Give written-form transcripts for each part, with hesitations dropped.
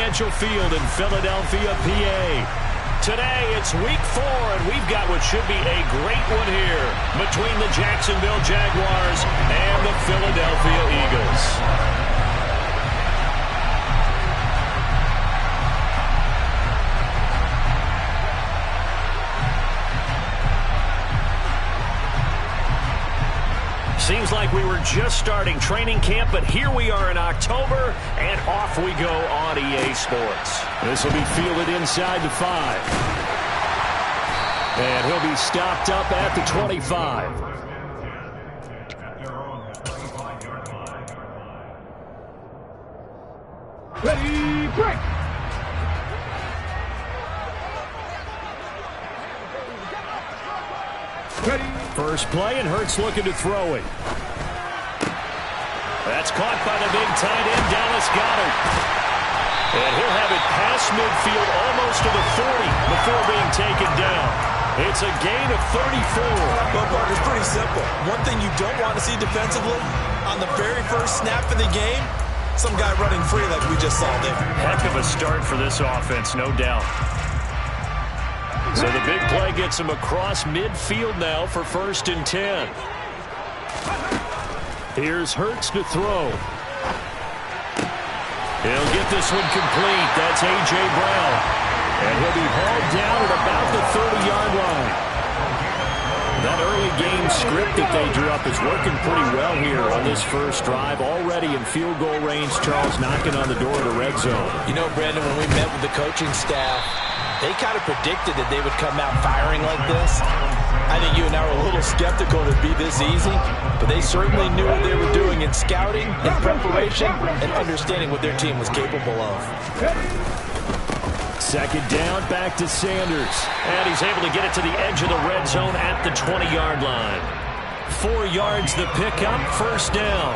Financial Field in Philadelphia, PA. Today, it's week 4, and we've got what should be a great one here between the Jacksonville Jaguars and the Philadelphia Eagles. Seems like we were just starting training camp, but here we are in October, and off we go on EA Sports. This will be fielded inside the 5. And he'll be stopped up at the 25. Ready, break! Ready. First play, and Hurts looking to throw it. That's caught by the big tight end, Dallas Goedert. And he'll have it past midfield almost to the 40 before being taken down. It's a gain of 34. Well, Parker, it's pretty simple. One thing you don't want to see defensively, on the very first snap of the game, some guy running free like we just saw there. Heck of a start for this offense, no doubt. So the big play gets him across midfield now for 1st and 10. Here's Hurts to throw. He'll get this one complete. That's A.J. Brown. And he'll be hauled down at about the 30-yard line. That early game script that they drew up is working pretty well here on this first drive. Already in field goal range, Charles knocking on the door of the red zone. You know, Brandon, when we met with the coaching staff, they kind of predicted that they would come out firing like this. I think you and I were a little skeptical it'd be this easy, but they certainly knew what they were doing in scouting, in preparation, and understanding what their team was capable of. Second down, back to Sanders. And he's able to get it to the edge of the red zone at the 20-yard line. 4 yards the pickup, 1st down.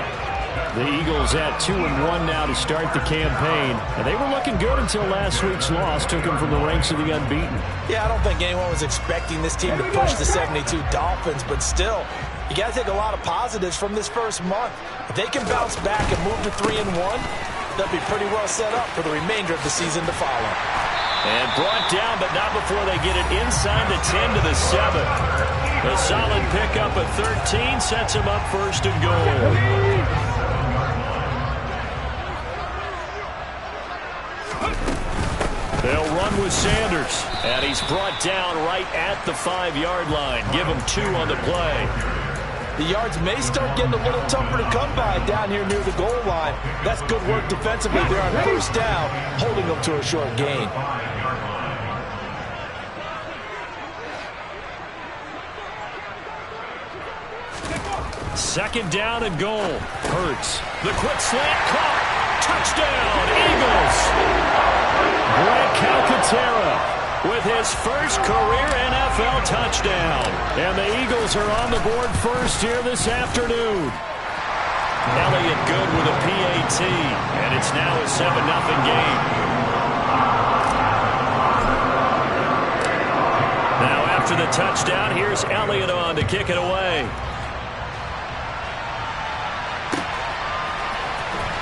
The Eagles at 2-1 now to start the campaign. And they were looking good until last week's loss took them from the ranks of the unbeaten. Yeah, I don't think anyone was expecting this team to push the 72 Dolphins, but still, you got to take a lot of positives from this first month. If they can bounce back and move to 3-1, they'll be pretty well set up for the remainder of the season to follow. And brought down, but not before they get it inside the 10 to the 7. A solid pickup at 13 sets him up 1st and goal. They'll run with Sanders, and he's brought down right at the 5-yard line. Give him 2 on the play. The yards may start getting a little tougher to come by down here near the goal line. That's good work defensively there on 1st down, holding them to a short gain. Second down and goal. Hurts. The quick slant caught. Touchdown, Eagles. Brett Calcaterra with his first career NFL touchdown. And the Eagles are on the board first here this afternoon. Elliott good with a PAT. And it's now a 7-0 game. Now after the touchdown, here's Elliott on to kick it away.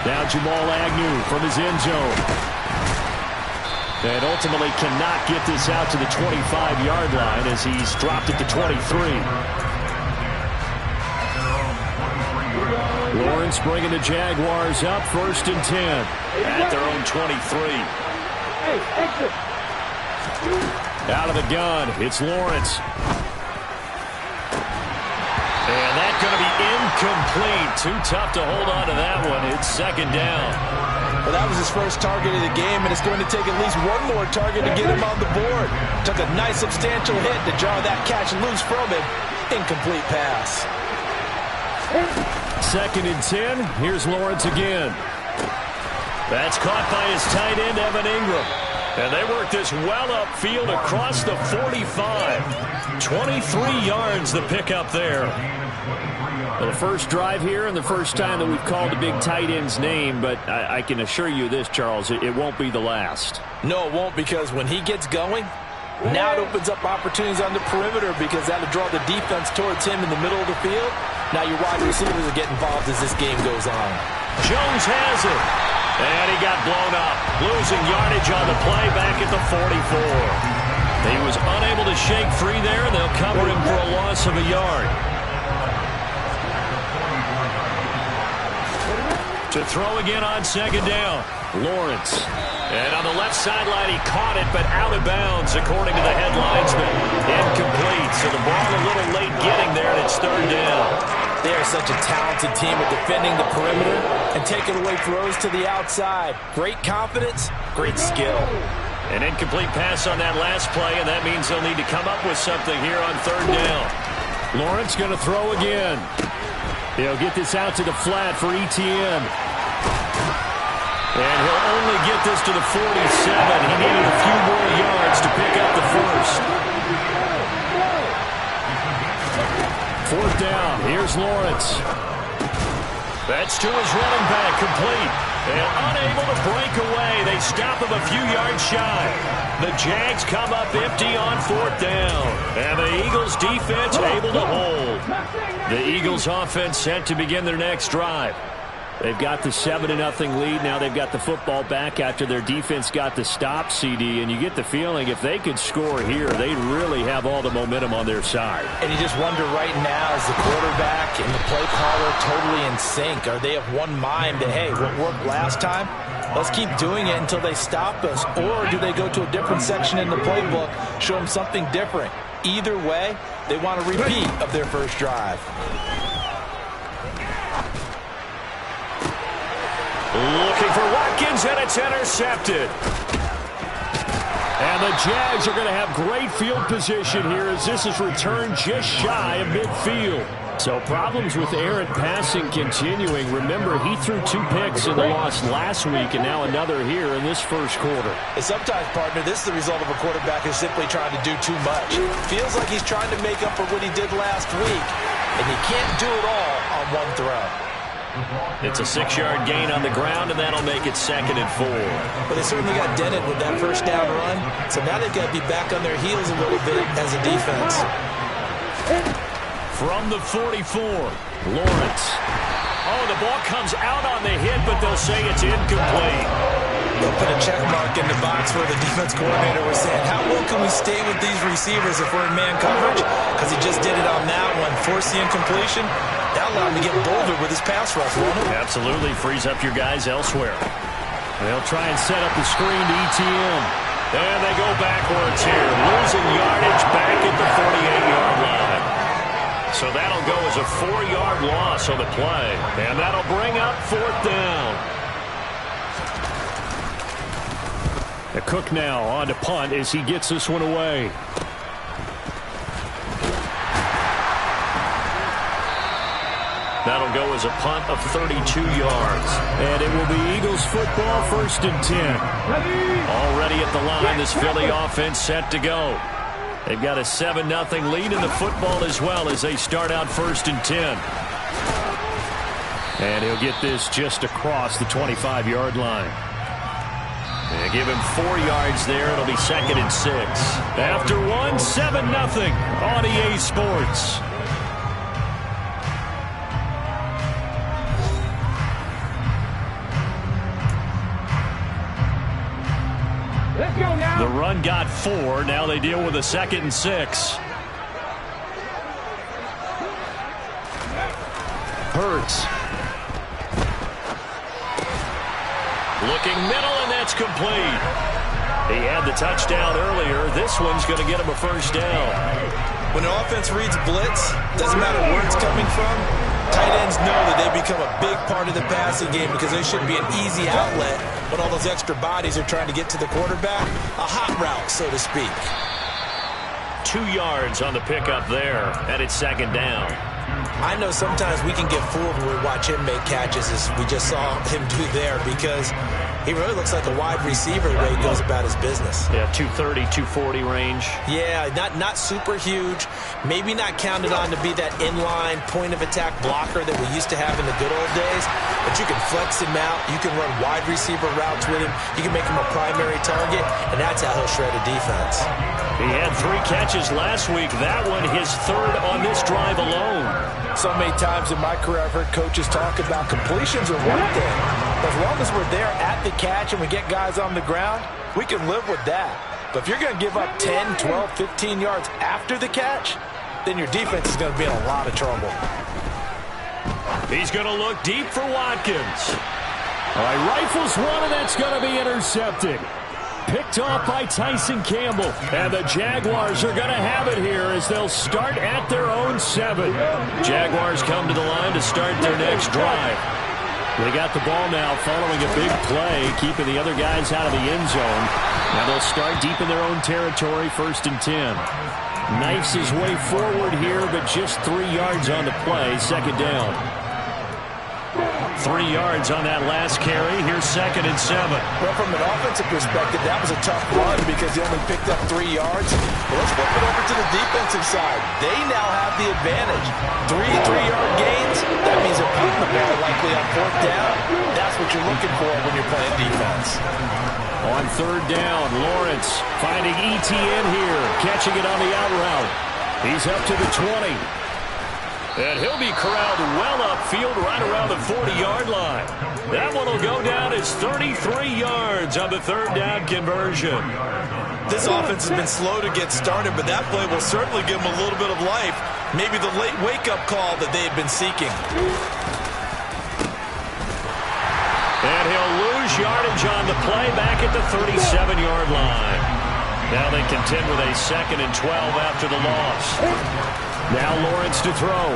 Now Jamal Agnew from his end zone. And ultimately cannot get this out to the 25-yard line as he's dropped it to 23. Lawrence bringing the Jaguars up 1st and 10 at their own 23. Out of the gun, it's Lawrence. And that's going to be incomplete. Too tough to hold on to that one. It's 2nd down. Well, that was his first target of the game, and it's going to take at least one more target to get him on the board. Took a nice substantial hit to draw that catch loose from him. Incomplete pass. 2nd and 10. Here's Lawrence again. That's caught by his tight end, Evan Ingram. And they work this well upfield across the 45. 23 yards the pickup there. Well, the first drive here and the first time that we've called the big tight end's name, but I can assure you this, Charles, it won't be the last. No, it won't, because when he gets going, now it opens up opportunities on the perimeter because that'll draw the defense towards him in the middle of the field. Now your wide receivers will get involved as this game goes on. Jones has it. And he got blown up, losing yardage on the play back at the 44. He was unable to shake free there, and they'll cover him for a loss of a yard. To throw again on second down, Lawrence. And on the left sideline, he caught it, but out of bounds, according to the headlinesman. Incomplete, so the ball a little late getting there, and it's third down. They are such a talented team at defending the perimeter and taking away throws to the outside. Great confidence, great skill. An incomplete pass on that last play, and that means they'll need to come up with something here on third down. Lawrence going to throw again. He'll get this out to the flat for ETN. And he'll only get this to the 47. He needed a few more yards to pick up the first. Fourth down. Here's Lawrence. That's to his running back, complete. And unable to break away. They stop him a few yards shy. The Jags come up empty on fourth down. And the Eagles defense able to hold. The Eagles offense set to begin their next drive. They've got the 7-0 lead. Now they've got the football back after their defense got the stop, CD. And you get the feeling if they could score here, they'd really have all the momentum on their side. And you just wonder right now, is the quarterback and the play caller totally in sync? Are they of one mind that, hey, what worked last time? Let's keep doing it until they stop us. Or do they go to a different section in the playbook, show them something different? Either way, they want a repeat of their first drive. Looking for Watkins, and it's intercepted. And the Jags are going to have great field position here as this is returned just shy of midfield. So problems with errant passing continuing. Remember, he threw 2 picks in the loss last week and now another here in this first quarter. And sometimes, partner, this is the result of a quarterback who's simply trying to do too much. Feels like he's trying to make up for what he did last week, and you can't do it all on one throw. It's a 6-yard gain on the ground, and that'll make it 2nd and 4. But they certainly got dented with that first down run, so now they've got to be back on their heels a little bit as a defense. From the 44, Lawrence. Oh, the ball comes out on the hit, but they'll say it's incomplete. They'll put a check mark in the box where the defense coordinator was saying, how well can we stay with these receivers if we're in man coverage? Because he just did it on that one, forced the incompletion. That allowed him to get bolder with his pass rush, won't it? Absolutely frees up your guys elsewhere. They'll try and set up the screen to ETN. And they go backwards here, losing yardage back at the 48-yard line. So that'll go as a 4-yard loss on the play. And that'll bring up fourth down. The Cook now on to punt as he gets this one away. That'll go as a punt of 32 yards. And it will be Eagles football, 1st and 10. Already at the line, this Philly offense set to go. They've got a 7-0 lead in the football as well as they start out 1st and 10. And he'll get this just across the 25-yard line. And give him 4 yards there. It'll be 2nd and 6. After one, 7-0 on EA Sports. Let's go now. The run got 4. Now they deal with a 2nd and 6. Hurts. Looking middle, and that's complete. He had the touchdown earlier. This one's going to get him a first down. When an offense reads blitz, doesn't matter where it's coming from, tight ends know that they become a big part of the passing game because they should be an easy outlet when all those extra bodies are trying to get to the quarterback. A hot route, so to speak. 2 yards on the pickup there, and it's 2nd down. I know sometimes we can get fooled when we watch him make catches, as we just saw him do there, because he really looks like a wide receiver the way he goes about his business. Yeah, 230, 240 range. Yeah, not super huge. Maybe not counted on to be that inline point-of-attack blocker that we used to have in the good old days. But you can flex him out. You can run wide receiver routes with him. You can make him a primary target, and that's how he'll shred a defense. He had 3 catches last week. That one his 3rd on this drive alone. So many times in my career I've heard coaches talk about completions are one thing, As long as we're there at the catch and we get guys on the ground, we can live with that. But if you're going to give up 10, 12, 15 yards after the catch, then your defense is going to be in a lot of trouble. He's going to look deep for Watkins. All right, rifles one, and that's going to be intercepted. Picked off by Tyson Campbell. And the Jaguars are going to have it here as they'll start at their own 7. Jaguars come to the line to start their next drive. They got the ball now following a big play, keeping the other guys out of the end zone. Now they'll start deep in their own territory, 1st and 10. Knifes his way forward here, but just 3 yards on the play, 2nd down. 3 yards on that last carry. Here's 2nd and 7. Well, from an offensive perspective, that was a tough run because he only picked up 3 yards. But let's flip it over to the defensive side. They now have the advantage. 3 3-yard gains. That means they're putting the ball likely on 4th down. That's what you're looking for when you're playing defense. On 3rd down, Lawrence finding ETN here, catching it on the out route. He's up to the 20. And he'll be corralled well upfield right around the 40-yard line. That one will go down as 33 yards on the 3rd down conversion. This offense has been slow to get started, but that play will certainly give them a little bit of life. Maybe the late wake-up call that they had been seeking. And he'll lose yardage on the play back at the 37-yard line. Now they contend with a 2nd and 12 after the loss. Now Lawrence to throw.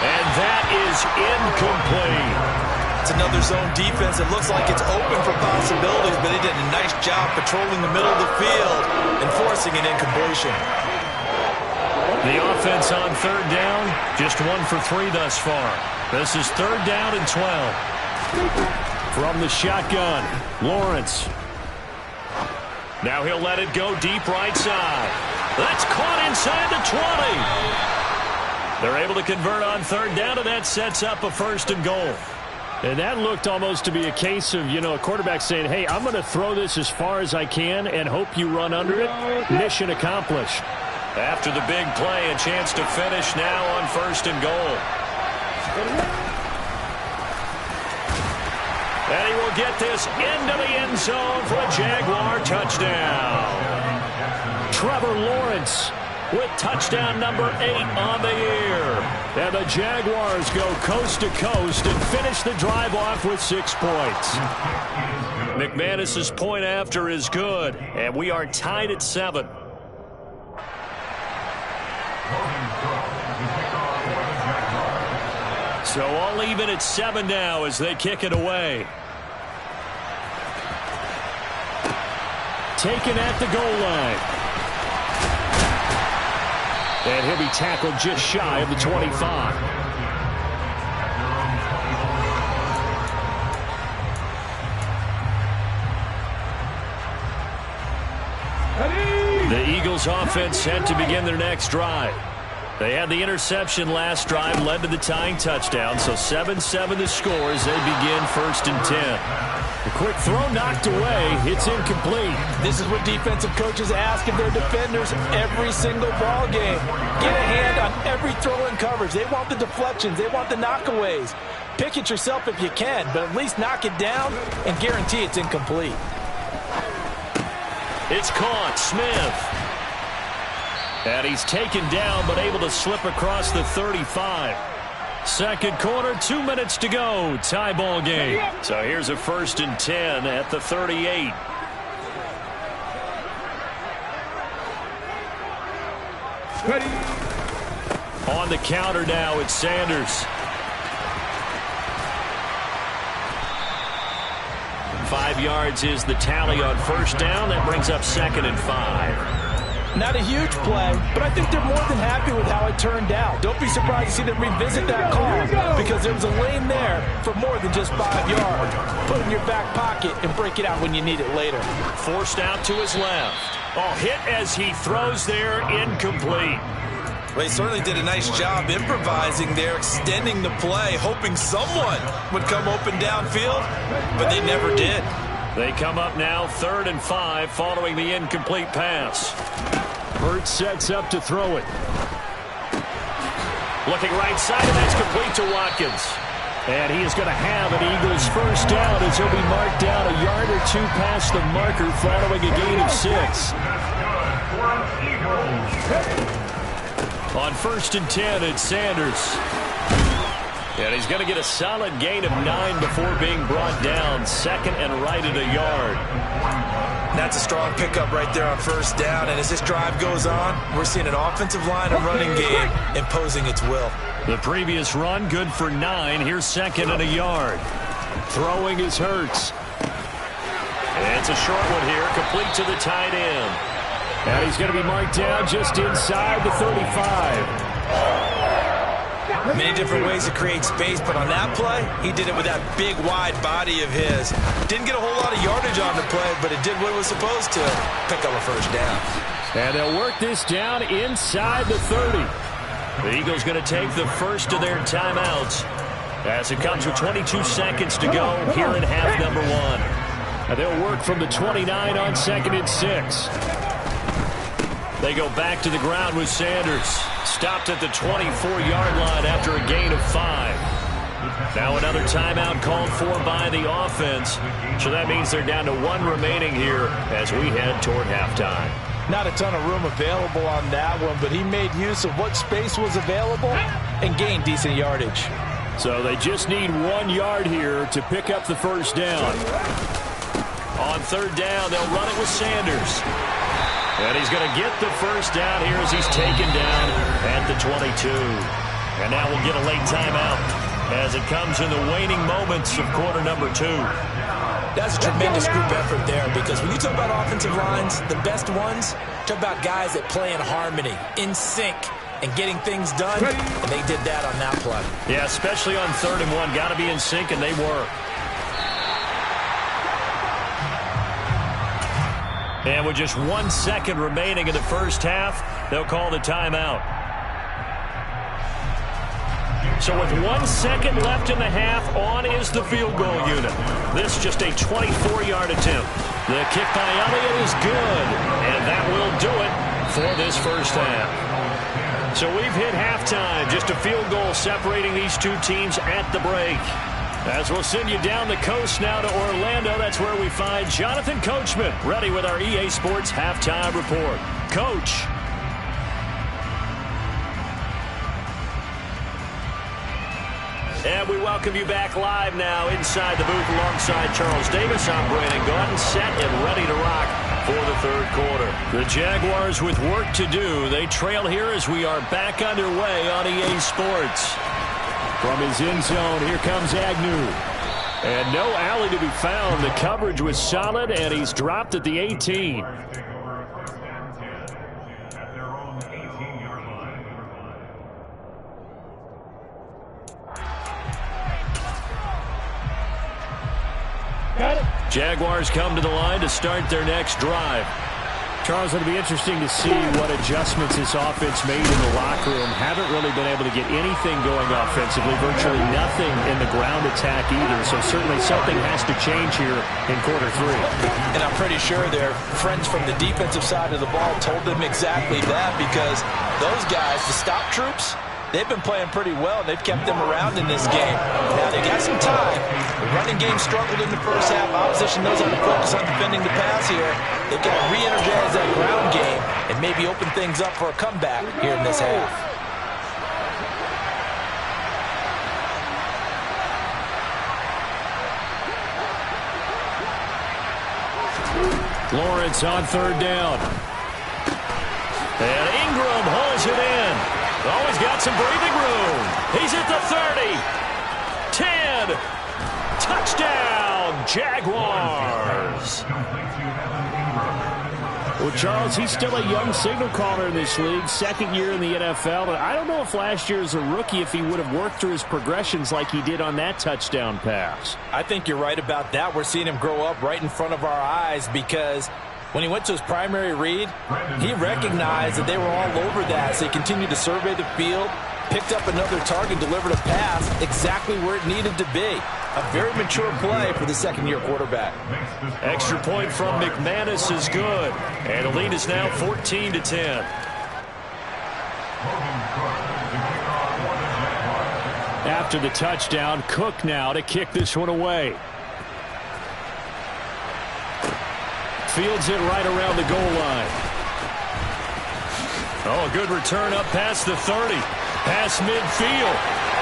And that is incomplete. It's another zone defense. It looks like it's open for possibilities, but they did a nice job patrolling the middle of the field and forcing an incompletion. The offense on 3rd down, just 1 for 3 thus far. This is 3rd down and 12. From the shotgun, Lawrence. Now he'll let it go deep right side. That's caught inside the 20. They're able to convert on 3rd down, and that sets up a 1st and goal. And that looked almost to be a case of, a quarterback saying, hey, I'm going to throw this as far as I can and hope you run under it. Mission accomplished. After the big play, a chance to finish now on 1st and goal. And he will get this into the end zone for a Jaguar touchdown. Trevor Lawrence with touchdown number 8 on the year. And the Jaguars go coast to coast and finish the drive off with 6 points. McManus's point after is good, and we are tied at 7. So all even at 7 now as they kick it away. Taken at the goal line. And he'll be tackled just shy of the 25. The Eagles offense set to begin their next drive. They had the interception last drive, led to the tying touchdown, so 7-7 the score as they begin 1st and 10. A quick throw knocked away. It's incomplete. This is what defensive coaches ask of their defenders every single ball game. Get a hand on every throw in coverage. They want the deflections. They want the knockaways. Pick it yourself if you can, but at least knock it down and guarantee it's incomplete. It's caught. Smith. And he's taken down, but able to slip across the 35. Second quarter, 2 minutes to go. Tie ball game. So here's a 1st and 10 at the 38. Ready. On the counter now, it's Sanders. 5 yards is the tally on 1st down. That brings up 2nd and 5. Not a huge play, but I think they're more than happy with how it turned out. Don't be surprised to see them revisit that call because there was a lane there for more than just 5 yards. Put it in your back pocket and break it out when you need it later. Forced out to his left. Oh, hit as he throws there, incomplete. Well, he certainly did a nice job improvising there, extending the play, hoping someone would come open downfield, but they never did. They come up now 3rd and 5 following the incomplete pass. Burt sets up to throw it. Looking right side, and that's complete to Watkins. And he is going to have an Eagles first down as he'll be marked down a yard or two past the marker following a gain of 6. On 1st and 10, it's Sanders. And he's going to get a solid gain of 9 before being brought down. Second and right at a yard. That's a strong pickup right there on 1st down. And as this drive goes on, we're seeing an offensive line and running game imposing its will. The previous run, good for 9. Here's 2nd and a yard. Throwing is Hurts. And it's a short one here, complete to the tight end. And he's going to be marked down just inside the 35. Many different ways to create space, but on that play, he did it with that big, wide body of his. Didn't get a whole lot of yardage on the play, but it did what it was supposed to, pick up a 1st down. And they'll work this down inside the 30. The Eagles going to take the first of their timeouts as it comes with 22 seconds to go here in half number 1. And they'll work from the 29 on 2nd and 6. They go back to the ground with Sanders. Stopped at the 24-yard line after a gain of 5. Now another timeout called for by the offense. So that means they're down to 1 remaining here as we head toward halftime. Not a ton of room available on that one, but he made use of what space was available and gained decent yardage. So they just need 1 yard here to pick up the first down. On 3rd down, they'll run it with Sanders. And he's going to get the first down here as he's taken down at the 22. And now we'll get a late timeout as it comes in the waning moments of quarter number 2. That's a tremendous group effort there, because when you talk about offensive lines, the best ones, talk about guys that play in harmony, in sync, and getting things done, and they did that on that play. Yeah, especially on 3rd and 1. Got to be in sync, and they were. And with just 1 second remaining in the first half, they'll call the timeout. So with 1 second left in the half, on is the field goal unit. This just a 24-yard attempt. The kick by Elliott is good, and that will do it for this first half. So we've hit halftime, just a field goal separating these two teams at the break. As we'll send you down the coast now to Orlando, that's where we find Jonathan Coachman, ready with our EA Sports Halftime Report. Coach. And we welcome you back live now inside the booth alongside Charles Davis. I'm Brandon Gaudin, set and ready to rock for the 3rd quarter. The Jaguars with work to do. They trail here as we are back underway on EA Sports. From his end zone, here comes Agnew. And no alley to be found. The coverage was solid, and he's dropped at the 18. Jaguars come to the line to start their next drive. Charles, it'll be interesting to see what adjustments this offense made in the locker room. Haven't really been able to get anything going offensively, virtually nothing in the ground attack either. So certainly something has to change here in quarter 3. And I'm pretty sure their friends from the defensive side of the ball told them exactly that, because those guys, the stop troops, they've been playing pretty well, and they've kept them around in this game. Now, they got some time. The running game struggled in the first half. Opposition knows how to focus on defending the pass here. They've got to re-energize that ground game and maybe open things up for a comeback here in this half. Lawrence on 3rd down. And Ingram holds it in. Oh, he's got some breathing room. He's at the 30. 10. Touchdown, Jaguars. Well, Charles, he's still a young signal caller in this league, 2nd year in the NFL. But I don't know if last year as a rookie, if he would have worked through his progressions like he did on that touchdown pass. I think you're right about that. We're seeing him grow up right in front of our eyes, because when he went to his primary read, he recognized that they were all over that. So he continued to survey the field, picked up another target, delivered a pass exactly where it needed to be. A very mature play for the 2nd-year quarterback. Extra point from McManus is good. And the lead is now 14-10. After the touchdown, Cook now to kick this one away. Fields it right around the goal line. Oh, a good return up past the 30. Past midfield.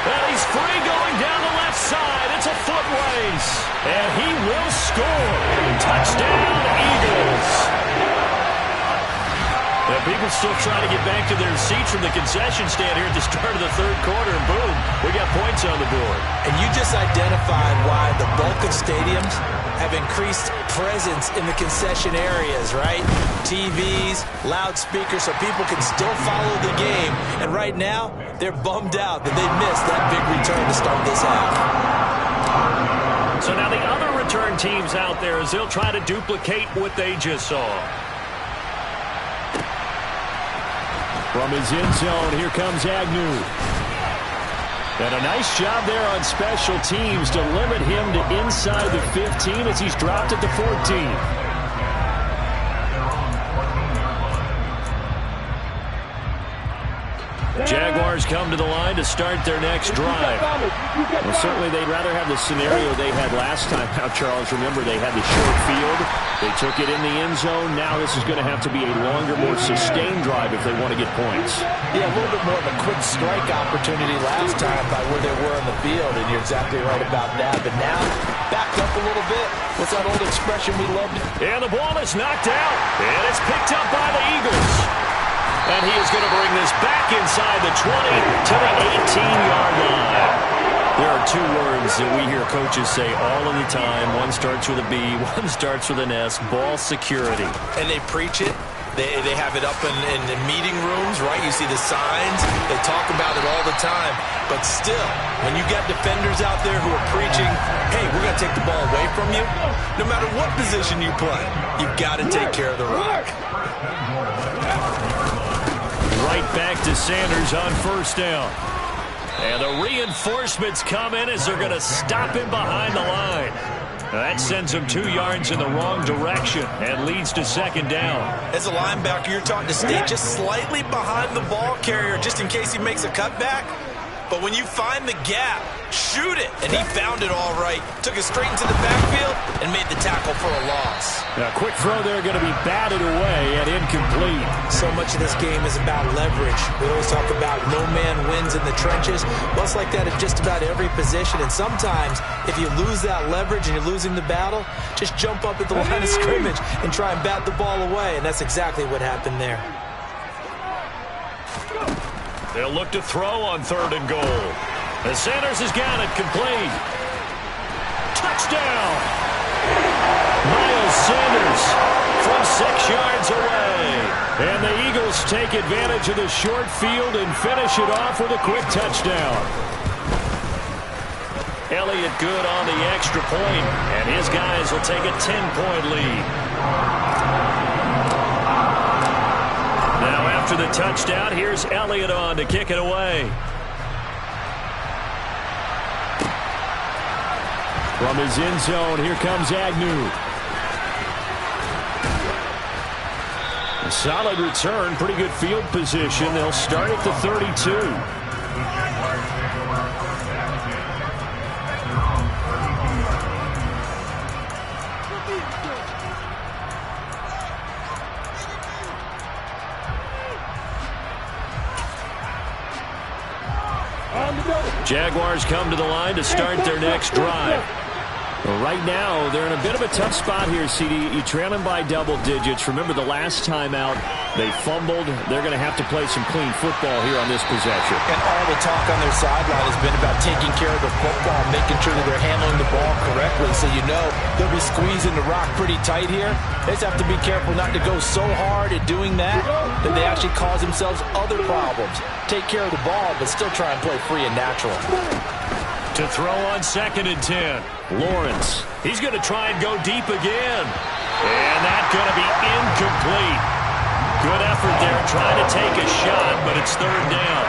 Well, he's free going down the left side. It's a foot race. And he will score. Touchdown, Eagles. Now, people still trying to get back to their seats from the concession stand here at the start of the third quarter, and boom, we got points on the board. And you just identified why the bulk of stadiums have increased presence in the concession areas, right? TVs, loudspeakers, so people can still follow the game. And right now, they're bummed out that they missed that big return to start this half. So now the other return teams out there as they'll try to duplicate what they just saw. From his end zone, here comes Agnew. And a nice job there on special teams to limit him to inside the 15 as he's dropped at the 14. Jaguars come to the line to start their next drive. Well, certainly they'd rather have the scenario they had last time out, Charles. Remember, they had the short field. They took it in the end zone. Now this is going to have to be a longer, more sustained drive if they want to get points. Yeah, a little bit more of a quick strike opportunity last time by where they were on the field, and you're exactly right about that. But now, backed up a little bit. What's that old expression we loved? And the ball is knocked out, and it's picked up by the Eagles. And he is going to bring this back inside the 20 to the 18-yard line. There are two words that we hear coaches say all of the time. One starts with a B, one starts with an S, ball security. And they preach it. They have it up in the meeting rooms, right? You see the signs. They talk about it all the time. But still, when you got defenders out there who are preaching, hey, we're going to take the ball away from you, no matter what position you play, you've got to take care of the rock. Right back to Sanders on first down. And the reinforcements come in as they're going to stop him behind the line. That sends him 2 yards in the wrong direction and leads to second down. As a linebacker, you're taught to stay just slightly behind the ball carrier just in case he makes a cutback. But when you find the gap, shoot it. And he found it all right. Took it straight into the backfield and made the tackle for a loss. A quick throw there going to be batted away and incomplete. So much of this game is about leverage. We always talk about no man wins in the trenches. Well, it's like that at just about every position. And sometimes, if you lose that leverage and you're losing the battle, just jump up at the line of scrimmage and try and bat the ball away. And that's exactly what happened there. They'll look to throw on third and goal. And Sanders has got it complete. Touchdown! Miles Sanders from 6 yards away. And the Eagles take advantage of the short field and finish it off with a quick touchdown. Elliott good on the extra point, and his guys will take a 10-point lead. Now after the touchdown, here's Elliott on to kick it away. From his end zone, here comes Agnew. A solid return, pretty good field position. They'll start at the 32. Jaguars come to the line to start their next drive. Well, right now, they're in a bit of a tough spot here, CD. You trail them by double digits. Remember the last time out, they fumbled. They're going to have to play some clean football here on this possession. And all the talk on their sideline has been about taking care of the football, making sure that they're handling the ball correctly. So you know they'll be squeezing the rock pretty tight here. They just have to be careful not to go so hard at doing that they actually cause themselves other problems. Take care of the ball, but still try and play free and natural. To throw on 2nd and 10. Lawrence. He's going to try and go deep again. And that's going to be incomplete. Good effort there trying to take a shot, but it's third down.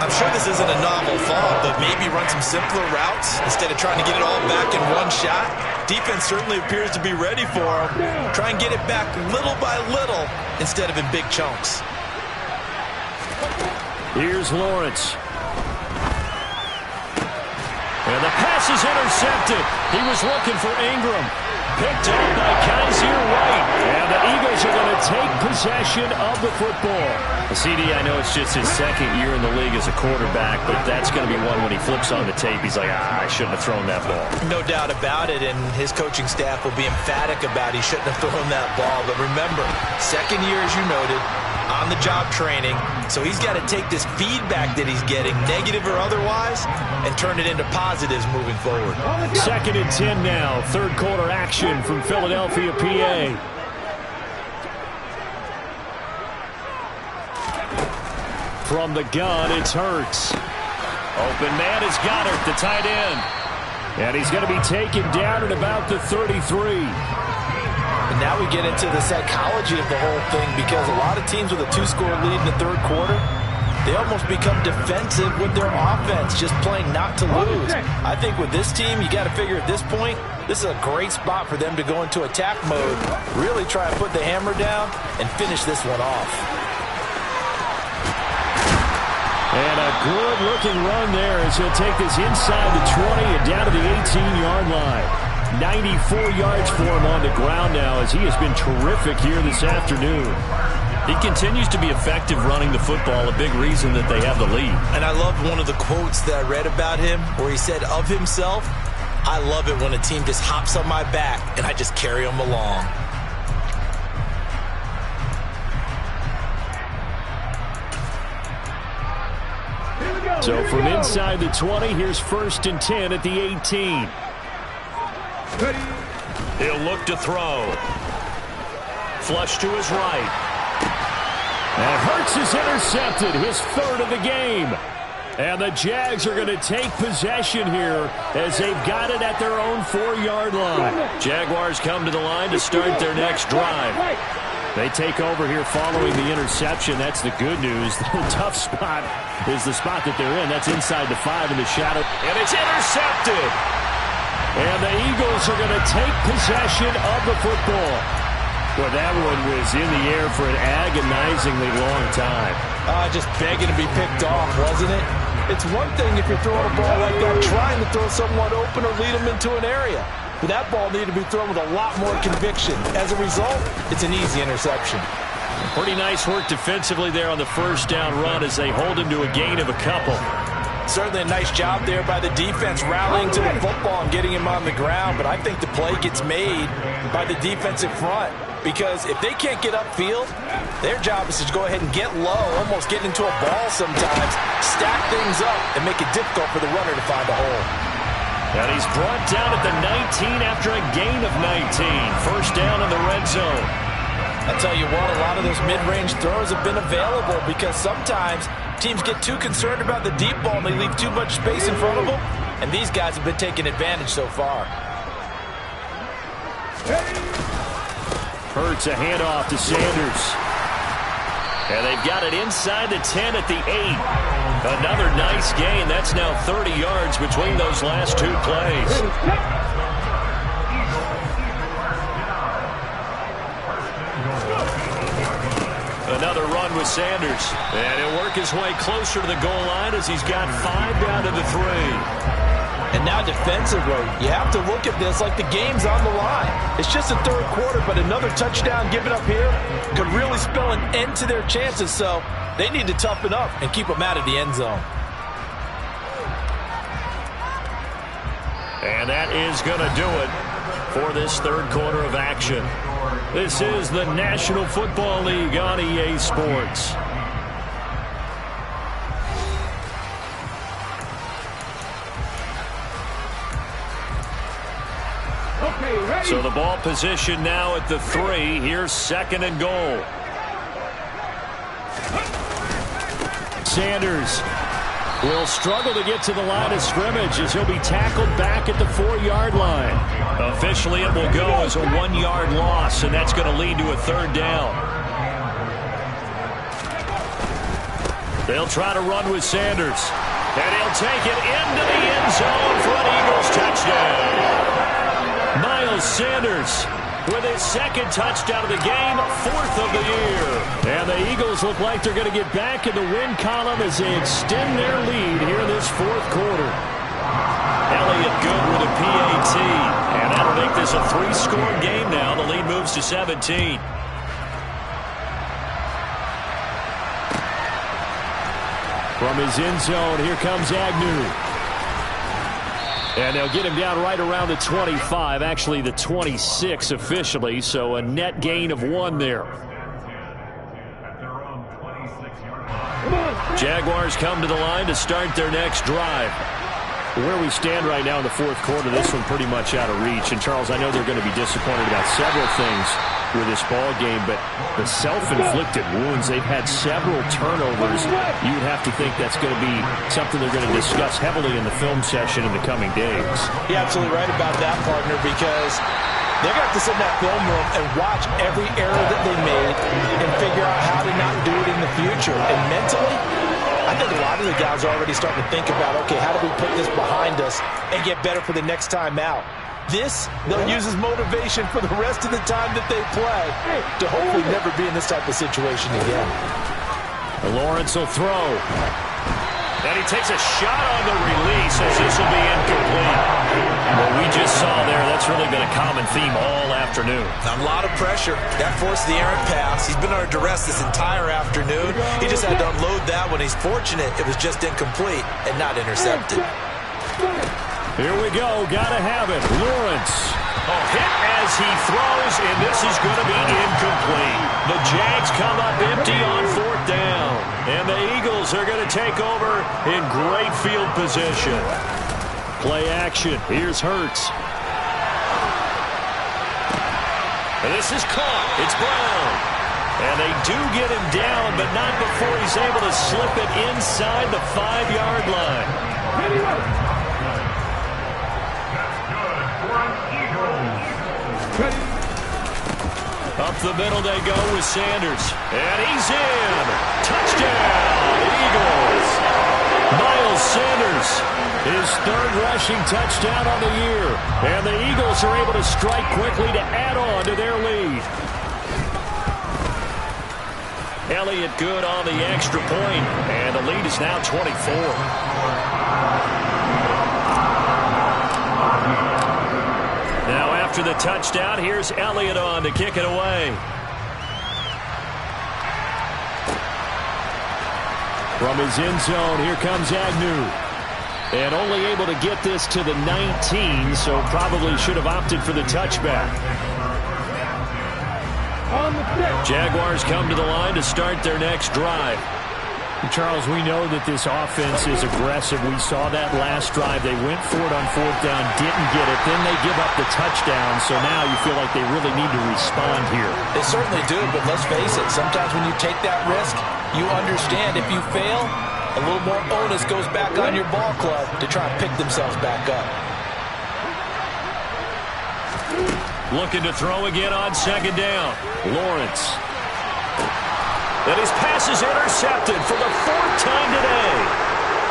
I'm sure this isn't a novel thought, but maybe run some simpler routes instead of trying to get it all back in one shot. Defense certainly appears to be ready for him. Try and get it back little by little instead of in big chunks. And the pass is intercepted. He was looking for Ingram. Picked up by Kaiser White. And the Eagles are going to take possession of the football. CD, I know it's just his second year in the league as a quarterback, but that's going to be one when he flips on the tape. He's like, I shouldn't have thrown that ball. No doubt about it, and his coaching staff will be emphatic about he shouldn't have thrown that ball. But remember, second year, as you noted, on-the-job training, so he's got to take this feedback that he's getting, negative or otherwise, and turn it into positives moving forward. 2nd and 10 now, third quarter action from Philadelphia, PA. From the gun, it's Hurts. Open man is Goddard, the tight end. And he's going to be taken down at about the 33. And now we get into the psychology of the whole thing, because a lot of teams with a 2-score lead in the third quarter, they almost become defensive with their offense, just playing not to lose. I think with this team, you got to figure at this point, this is a great spot for them to go into attack mode, really try to put the hammer down and finish this one off. And a good-looking run there as he'll take this inside the 20 and down to the 18-yard line. 94 yards for him on the ground now, as he has been terrific here this afternoon. He continues to be effective running the football, a big reason that they have the lead. And I loved one of the quotes that I read about him where he said of himself, I love it when a team just hops on my back and I just carry them along. So from inside the 20, here's 1st and 10 at the 18. He'll look to throw. Flush to his right. And Hurts is intercepted, his 3rd of the game. And the Jags are going to take possession here as they've got it at their own 4-yard line. Jaguars come to the line to start their next drive. They take over here following the interception. That's the good news. The tough spot is the spot that they're in. That's inside the 5 in the shadow. And it's intercepted. And the Eagles are going to take possession of the football. Well, that one was in the air for an agonizingly long time. Just begging to be picked off, wasn't it? It's one thing if you're throwing a ball like that, trying to throw someone open or lead them into an area. But that ball needed to be thrown with a lot more conviction. As a result, it's an easy interception. Pretty nice work defensively there on the first down run as they hold him to a gain of a couple. Certainly a nice job there by the defense rallying to the football and getting him on the ground. But I think the play gets made by the defensive front, because if they can't get upfield, their job is to go ahead and get low, almost get into a ball sometimes, stack things up, and make it difficult for the runner to find a hole. And he's brought down at the 19 after a gain of 19. First down in the red zone. I tell you what, a lot of those mid-range throws have been available because sometimes teams get too concerned about the deep ball and they leave too much space in front of them, and these guys have been taking advantage so far. Hurts a handoff to Sanders. And they've got it inside the 10 at the 8. Another nice gain. That's now 30 yards between those last 2 plays. Another run with Sanders. And he'll work his way closer to the goal line as he's got 5 down to the 3. And now defensively, you have to look at this like the game's on the line. It's just the third quarter, but another touchdown given up here could really spell an end to their chances. So they need to toughen up and keep them out of the end zone. And that is going to do it for this third quarter of action. This is the National Football League on EA Sports. So the ball position now at the 3. Here's 2nd and goal. Sanders will struggle to get to the line of scrimmage as he'll be tackled back at the 4-yard line. Officially, it will go as a 1-yard loss, and that's going to lead to a 3rd down. They'll try to run with Sanders, and he'll take it into the end zone for an Eagles touchdown. Miles Sanders with his 2nd touchdown of the game, 4th of the year. And the Eagles look like they're going to get back in the win column as they extend their lead here in this 4th quarter. Elliott good with a PAT. And that'll make this a 3-score game now. The lead moves to 17. From his end zone, here comes Agnew. And they'll get him down right around the 25, actually the 26 officially, so a net gain of 1 there. Jaguars come to the line to start their next drive. Where we stand right now in the fourth quarter, this one pretty much out of reach. And, Charles, I know they're going to be disappointed about several things with this ball game, but the self-inflicted wounds, they've had several turnovers. You'd have to think that's going to be something they're going to discuss heavily in the film session in the coming days. You're absolutely right about that, partner, because they're going to have to sit in that film room and watch every error that they made and figure out how to not do it in the future. And mentally, I think a lot of the guys are already starting to think about, okay, how do we put this behind us and get better for the next time out? This, they'll use as motivation for the rest of the time that they play to hopefully never be in this type of situation again. And Lawrence will throw. And he takes a shot on the release as this will be incomplete. What we just saw there, that's really been a common theme all afternoon. A lot of pressure. That forced the errant pass. He's been under duress this entire afternoon. He just had to unload that one. He's fortunate it was just incomplete and not intercepted. Here we go. Gotta have it. Lawrence. Hit as he throws, and this is going to be incomplete. The Jags come up empty on 4th down. And the Eagles are going to take over in great field position. Play action. Here's Hurts. And this is caught. It's Brown. And they do get him down, but not before he's able to slip it inside the 5-yard line. Up the middle they go with Sanders. And he's in. Touchdown, Eagles. Miles Sanders, his 3rd rushing touchdown on the year. And the Eagles are able to strike quickly to add on to their lead. Elliott good on the extra point. And the lead is now 24. Now after the touchdown, here's Elliott on to kick it away. From his end zone, here comes Agnew. And only able to get this to the 19, so probably should have opted for the touchback. Jaguars come to the line to start their next drive. Charles, we know that this offense is aggressive. We saw that last drive. They went for it on 4th down, didn't get it. Then they give up the touchdown. So now you feel like they really need to respond here. They certainly do, but let's face it. Sometimes when you take that risk, you understand if you fail, a little more onus goes back on your ball club to try and pick themselves back up. Looking to throw again on 2nd down. Lawrence. And his pass is intercepted for the 4th time today.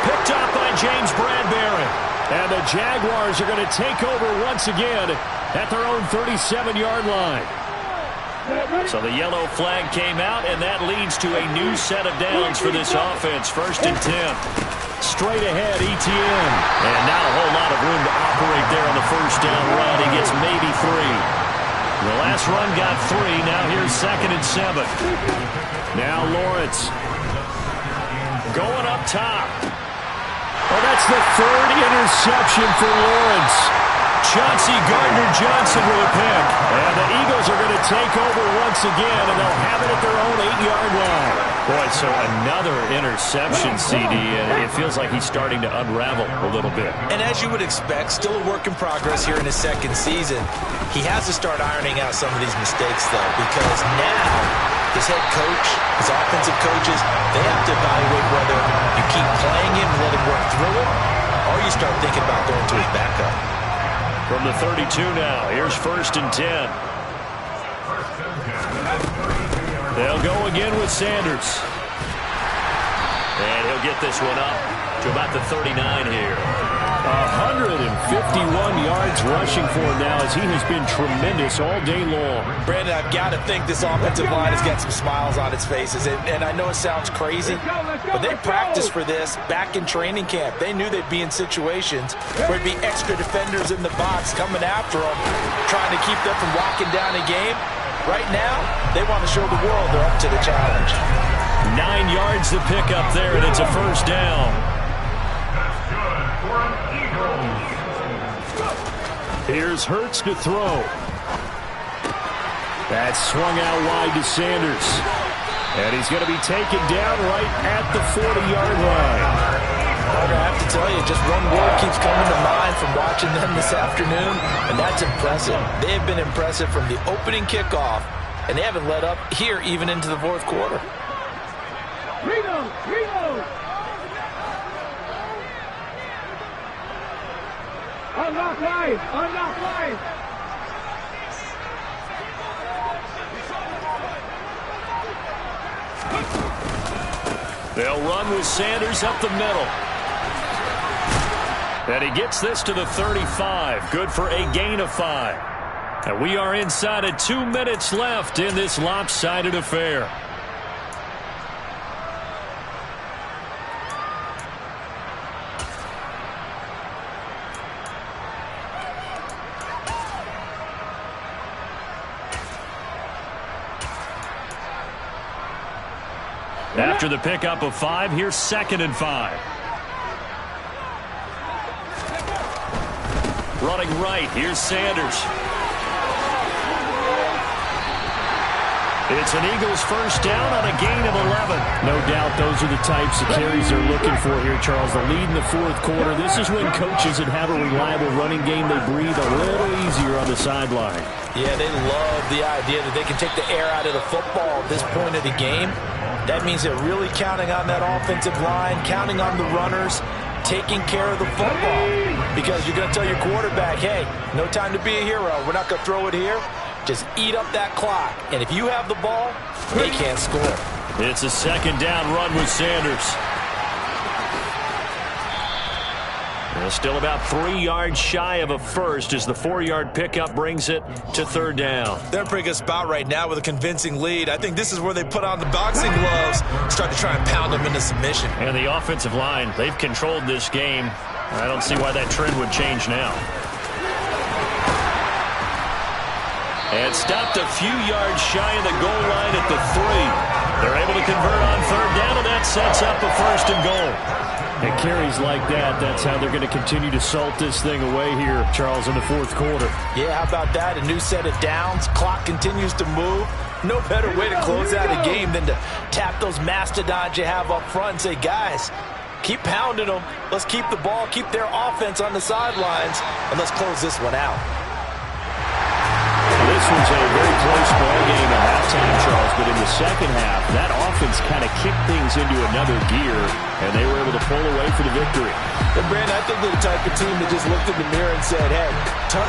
Picked up by James Bradbury. And the Jaguars are going to take over once again at their own 37-yard line. So the yellow flag came out, and that leads to a new set of downs for this offense. 1st and 10. Straight ahead, ETN. And now a whole lot of room to operate there on the 1st down run. He gets maybe 3. The last run got 3. Now here's 2nd and 7. Now Lawrence going up top. Oh, that's the 3rd interception for Lawrence. Chauncey Gardner-Johnson with a pick. And the Eagles are going to take over once again, and they'll have it at their own 8-yard line. Boy, so another interception, CD, and it feels like he's starting to unravel a little bit. And as you would expect, still a work in progress here in his 2nd season. He has to start ironing out some of these mistakes, though, because now his head coach, his offensive coaches, they have to evaluate whether you keep playing him and let him work through it, or you start thinking about going to his backup. From the 32 now, here's 1st and 10. They'll go again with Sanders. And he'll get this one up to about the 39 here. 151 yards rushing for him now as he has been tremendous all day long. Brandon, I've got to think this offensive line has got some smiles on its faces. And I know it sounds crazy, but they practiced for this back in training camp. They knew they'd be in situations where there'd be extra defenders in the box coming after them, trying to keep them from walking down a game. Right now, they want to show the world they're up to the challenge. 9 yards to pick up there, and it's a first down. Here's Hurts to throw. That's swung out wide to Sanders. And he's going to be taken down right at the 40-yard line. I have to tell you, just one word keeps coming to mind from watching them this afternoon, and that's impressive. They have been impressive from the opening kickoff, and they haven't let up here even into the fourth quarter. Reload! Unlock line! They'll run with Sanders up the middle. And he gets this to the 35. Good for a gain of 5. And we are inside of 2 minutes left in this lopsided affair. After the pickup of 5, here's 2nd and 5. Running right, here's Sanders. It's an Eagles first down on a gain of 11. No doubt those are the types of carries they're looking for here, Charles. The lead in the fourth quarter. This is when coaches that have a reliable running game, they breathe a little easier on the sideline. Yeah, they love the idea that they can take the air out of the football at this point of the game. That means they're really counting on that offensive line, counting on the runners, taking care of the football. Because you're going to tell your quarterback, hey, no time to be a hero. We're not going to throw it here. Just eat up that clock. And if you have the ball, they can't score. It's a 2nd down run with Sanders. Well, still about 3 yards shy of a first as the 4-yard pickup brings it to 3rd down. They're in a pretty good spot right now with a convincing lead. I think this is where they put on the boxing gloves, start to try and pound them into submission. And the offensive line, they've controlled this game. I don't see why that trend would change now. And stopped a few yards shy of the goal line at the 3. They're able to convert on 3rd down, and that sets up a 1st and goal. And carries like that, that's how they're going to continue to salt this thing away here, Charles, in the fourth quarter. Yeah, how about that? A new set of downs. Clock continues to move. No better way to close out a game than to tap those mastodons you have up front and say, guys, keep pounding them. Let's keep the ball, keep their offense on the sidelines, and let's close this one out. This was a very close ball game at halftime, Charles, but in the second half, that offense kind of kicked things into another gear, and they were able to pull away for the victory. And Brandon, I think they're the type of team that just looked in the mirror and said, hey, ton